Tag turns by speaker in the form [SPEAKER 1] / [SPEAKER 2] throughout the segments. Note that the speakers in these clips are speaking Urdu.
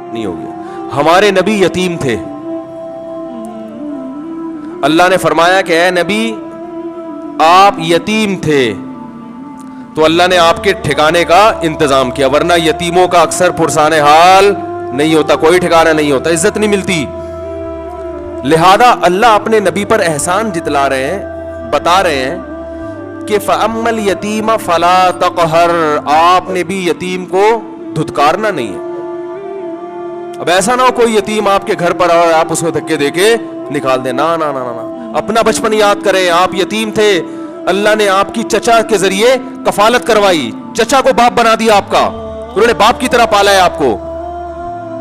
[SPEAKER 1] نہیں ہو گیا. ہمارے نبی یتیم تھے. اللہ نے فرمایا کہ اے نبی آپ یتیم تھے تو اللہ نے آپ کے ٹھکانے کا انتظام کیا, ورنہ یتیموں کا اکثر پرسان حال نہیں ہوتا, کوئی ٹھکانہ نہیں ہوتا, عزت نہیں ملتی. لہذا اللہ اپنے نبی پر احسان جتلا رہے ہیں, بتا رہے ہیں کہ فَأَمَّا الْيَتِيمَ فَلَا تَقْهَرْ, آپ نے بھی یتیم کو دھتکارنا نہیں ہے. اب ایسا نہ ہو کوئی یتیم آپ کے گھر پر اور آپ اس کو دھکے دے کے نکال دیں, نا نا نا نا. اپنا بچپن یاد کریں, آپ یتیم تھے, اللہ نے آپ کی چچا کے ذریعے کفالت کروائی, چچا کو باپ بنا دیا آپ کا, انہوں نے باپ کی طرح پالا ہے آپ کو,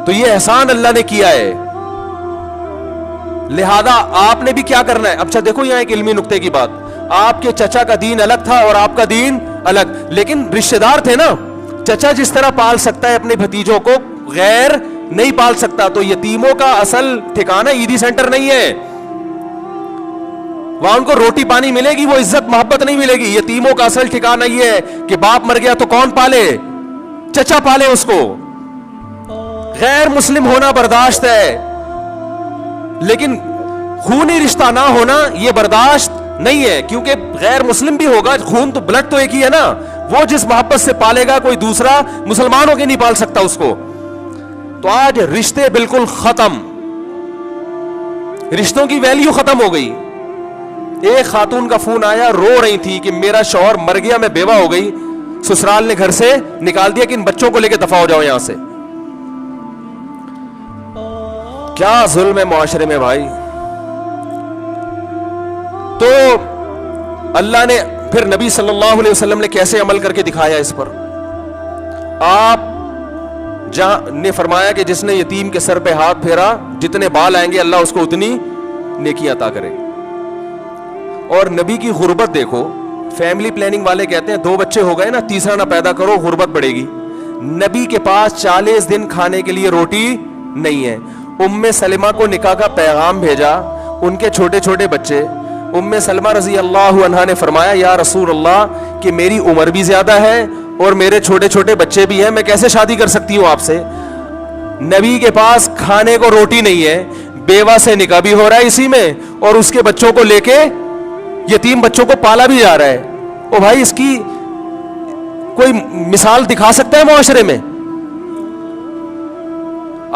[SPEAKER 1] تو یہ احسان اللہ نے کیا ہے. لہذا آپ نے بھی کیا کرنا ہے. اچھا دیکھو یہاں ایک علمی نقطے کی بات, آپ کے چچا کا دین الگ تھا اور آپ کا دین الگ, لیکن رشتہ دار تھے نا. چچا جس طرح پال سکتا ہے اپنے بھتیجوں کو, غیر نہیں پال سکتا. تو یتیموں کا اصل ٹھکانہ عیدی سینٹر نہیں ہے, وہاں ان کو روٹی پانی ملے گی, وہ عزت محبت نہیں ملے گی. یتیموں کا اصل ٹھکانہ یہ ہے کہ باپ مر گیا تو کون پالے, چچا پالے اس کو. غیر مسلم ہونا برداشت ہے, لیکن خونی رشتہ نہ ہونا یہ برداشت نہیں ہے, کیونکہ غیر مسلم بھی ہوگا, خون تو بلڈ تو ایک ہی ہے نا. وہ جس محبت سے پالے گا کوئی دوسرا مسلمان ہو کے نہیں پال سکتا اس کو. تو آج رشتے بالکل ختم, رشتوں کی ویلیو ختم ہو گئی. ایک خاتون کا فون آیا, رو رہی تھی کہ میرا شوہر مر گیا, میں بیوہ ہو گئی, سسرال نے گھر سے نکال دیا کہ ان بچوں کو لے کے دفع ہو جاؤ یہاں سے. کیا ظلم ہے معاشرے میں بھائی. تو اللہ نے پھر نبی صلی اللہ علیہ وسلم نے کیسے عمل کر کے دکھایا اس پر. آپ نے فرمایا کہ جس نے یتیم کے سر پہ ہاتھ پھیرا, جتنے بال آئیں گے اللہ اس کو اتنی نیکی عطا کرے. اور نبی کی غربت دیکھو, فیملی پلاننگ والے کہتے ہیں 2 بچے ہو گئے نا, تیسرا نہ پیدا کرو, غربت بڑھے گی. نبی کے پاس 40 دن کھانے کے لیے روٹی نہیں ہے. ام سلمہ کو نکاح کا پیغام بھیجا, ان کے چھوٹے چھوٹے بچے. ام سلمہ رضی اللہ عنہا نے فرمایا یا رسول اللہ کہ میری عمر بھی زیادہ ہے اور میرے چھوٹے چھوٹے بچے بھی ہیں, میں کیسے شادی کر سکتی ہوں آپ سے. نبی کے پاس کھانے کو روٹی نہیں ہے, بیوہ سے نکاح بھی ہو رہا ہے اسی میں, اور اس کے بچوں کو لے کے یتیم بچوں کو پالا بھی جا رہا ہے. او بھائی اس کی کوئی مثال دکھا سکتا ہے معاشرے میں؟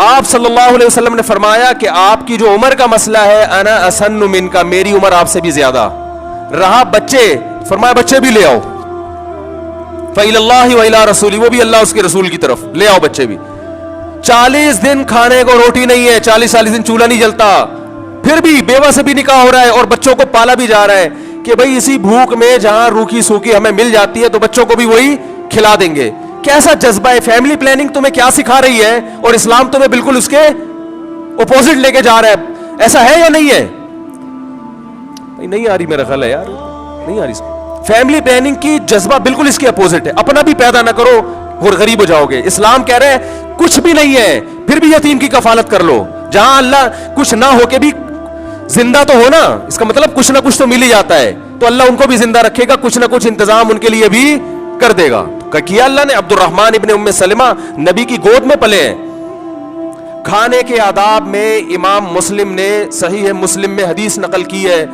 [SPEAKER 1] آپ صلی اللہ علیہ وسلم نے فرمایا کہ آپ کی جو عمر کا مسئلہ ہے, انا اسن منکا, میری عمر آپ سے بھی زیادہ. رہا بچے, فرمایا بچے بھی لے آؤ, فإلی اللہ وإلی رسولہ, وہ بھی اللہ اس کے رسول کی طرف لے آؤ بچے بھی. 40 دن کھانے کو روٹی نہیں ہے, 40 دن چولہا نہیں جلتا, پھر بھی بیوہ سے بھی نکاح ہو رہا ہے اور بچوں کو پالا بھی جا رہا ہے کہ بھئی اسی بھوک میں جہاں روکھی سوکھی ہمیں مل جاتی ہے تو بچوں کو بھی وہی کھلا دیں گے. کیسا جذبہ ہے. فیملی پلاننگ تمہیں کیا سکھا رہی ہے, اور اسلام تمہیں بالکل اس کے اپوزٹ لے کے جا رہا ہے. ایسا ہے یا نہیں ہے؟ نہیں آ رہی میرا خیال ہے یار, نہیں آ رہی. فیملی پلاننگ کی جذبہ بالکل اس کے اپوزٹ ہے. اپنا بھی پیدا نہ کرو اور غریب ہو جاؤ گے. اسلام کہہ رہے ہیں کچھ بھی نہیں ہے پھر بھی یتیم کی کفالت کر لو. جہاں اللہ کچھ نہ ہو کے بھی زندہ تو ہونا, اس کا مطلب کچھ نہ کچھ تو مل ہی جاتا ہے, تو اللہ ان کو بھی زندہ رکھے گا, کچھ نہ کچھ انتظام ان کے لیے بھی کر دے گا. کیا اللہ نے عبد الرحمن ابن ام سلمہ نبی کی گود میں پلے ہیں. کھانے کے آداب میں امام مسلم نے صحیح مسلم میں حدیث نقل کی ہے.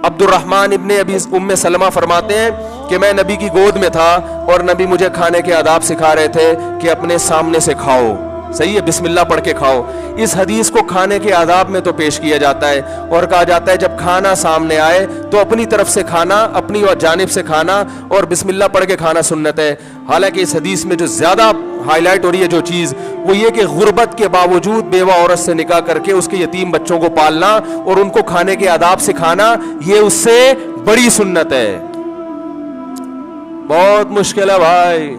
[SPEAKER 1] عبد الرحمن ابن ام سلمہ فرماتے ہیں کہ میں نبی کی گود میں تھا اور نبی مجھے کھانے کے آداب سکھا رہے تھے کہ اپنے سامنے سے کھاؤ, صحیح ہے, بسم اللہ پڑھ کے کھاؤ. اس حدیث کو کھانے کے آداب میں تو پیش کیا جاتا ہے اور کہا جاتا ہے جب کھانا سامنے آئے تو اپنی طرف سے کھانا, اپنی جانب سے کھانا, اور بسم اللہ پڑھ کے کھانا سنت ہے. حالانکہ اس حدیث میں جو زیادہ ہائی لائٹ ہو رہی ہے جو چیز, وہ یہ کہ غربت کے باوجود بیوہ عورت سے نکاح کر کے اس کے یتیم بچوں کو پالنا اور ان کو کھانے کے آداب سکھانا, یہ اس سے بڑی سنت ہے. بہت مشکل ہے بھائی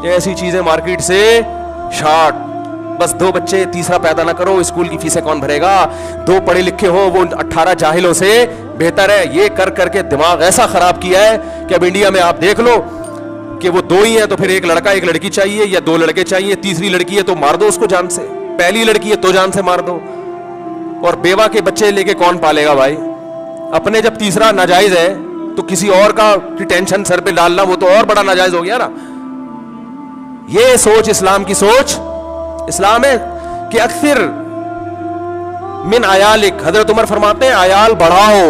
[SPEAKER 1] ایسی چیزیں مارکیٹ سے شارٹ. بس 2 بچے, تیسرا پیدا نہ کرو, اسکول کی فیسیں کون بھرے گا, 2 پڑھے لکھے ہو وہ 18 جاہلوں سے بہتر ہے. یہ کر کر کے دماغ ایسا خراب کیا ہے کہ اب انڈیا میں آپ دیکھ لو کہ وہ 2 ہی ہیں تو پھر 1 لڑکا 1 لڑکی چاہیے, یا 2 لڑکے چاہیے, تیسری لڑکی ہے تو مار دو اس کو جان سے, پہلی لڑکی ہے تو جان سے مار دو. اور بیوہ کے بچے لے کے کون پالے گا بھائی؟ اپنے جب تیسرا ناجائز ہے تو کسی اور کا ٹینشن سر پہ ڈالنا وہ تو اور بڑا ناجائز ہو گیا نا. یہ سوچ اسلام کی سوچ اسلام ہے کہ اکثر من عیالک، حضرت عمر فرماتے ہیں عیال بڑھاؤ،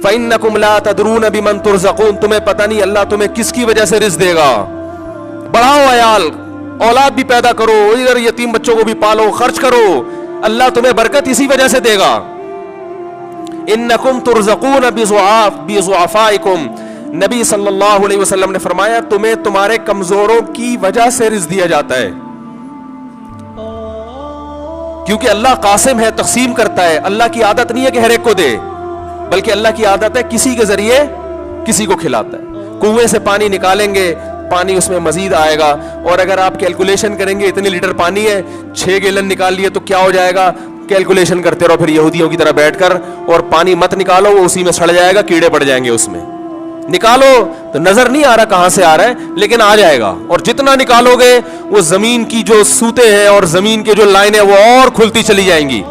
[SPEAKER 1] فَإِنَّكُمْ لَا تَدْرُونَ بِمَنْ تُرْزَقُونَ، تمہیں پتہ نہیں اللہ تمہیں کس کی وجہ سے رزق دے گا. بڑھاؤ عیال، اولاد بھی پیدا کرو، ادھر یتیم بچوں کو بھی پالو، خرچ کرو، اللہ تمہیں برکت اسی وجہ سے دے گا. اِنَّكُمْ تُرْزَقُونَ بِضُعَفَائِكُمْ، نبی صلی اللہ علیہ وسلم نے فرمایا تمہیں تمہارے کمزوروں کی وجہ سے رزق دیا جاتا ہے. کیونکہ اللہ قاسم ہے، تقسیم کرتا ہے. اللہ کی عادت نہیں ہے کہ ہر ایک کو دے، بلکہ اللہ کی عادت ہے کسی کے ذریعے کسی کو کھلاتا ہے. کنویں سے پانی نکالیں گے، پانی اس میں مزید آئے گا، اور اگر آپ کیلکولیشن کریں گے اتنے لیٹر پانی ہے، 6 گیلن نکال لیے تو کیا ہو جائے گا؟ کیلکولیشن کرتے رہو پھر یہودیوں کی طرح بیٹھ کر، اور پانی مت نکالو، وہ اسی میں سڑ جائے گا، کیڑے پڑ جائیں گے اس میں. نکالو تو نظر نہیں آ رہا کہاں سے آ رہا ہے، لیکن آ جائے گا. اور جتنا نکالو گے وہ زمین کی جو سوتے ہیں اور زمین کے جو لائنیں وہ اور کھلتی چلی جائیں گی.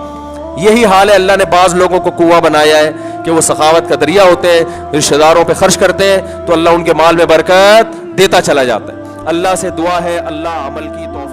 [SPEAKER 1] یہی حال ہے. اللہ نے بعض لوگوں کو کنواں بنایا ہے کہ وہ سخاوت کا دریا ہوتے ہیں، رشتہ داروں پہ خرچ کرتے ہیں تو اللہ ان کے مال میں برکت دیتا چلا جاتا ہے. اللہ سے دعا ہے اللہ عمل کی توفیق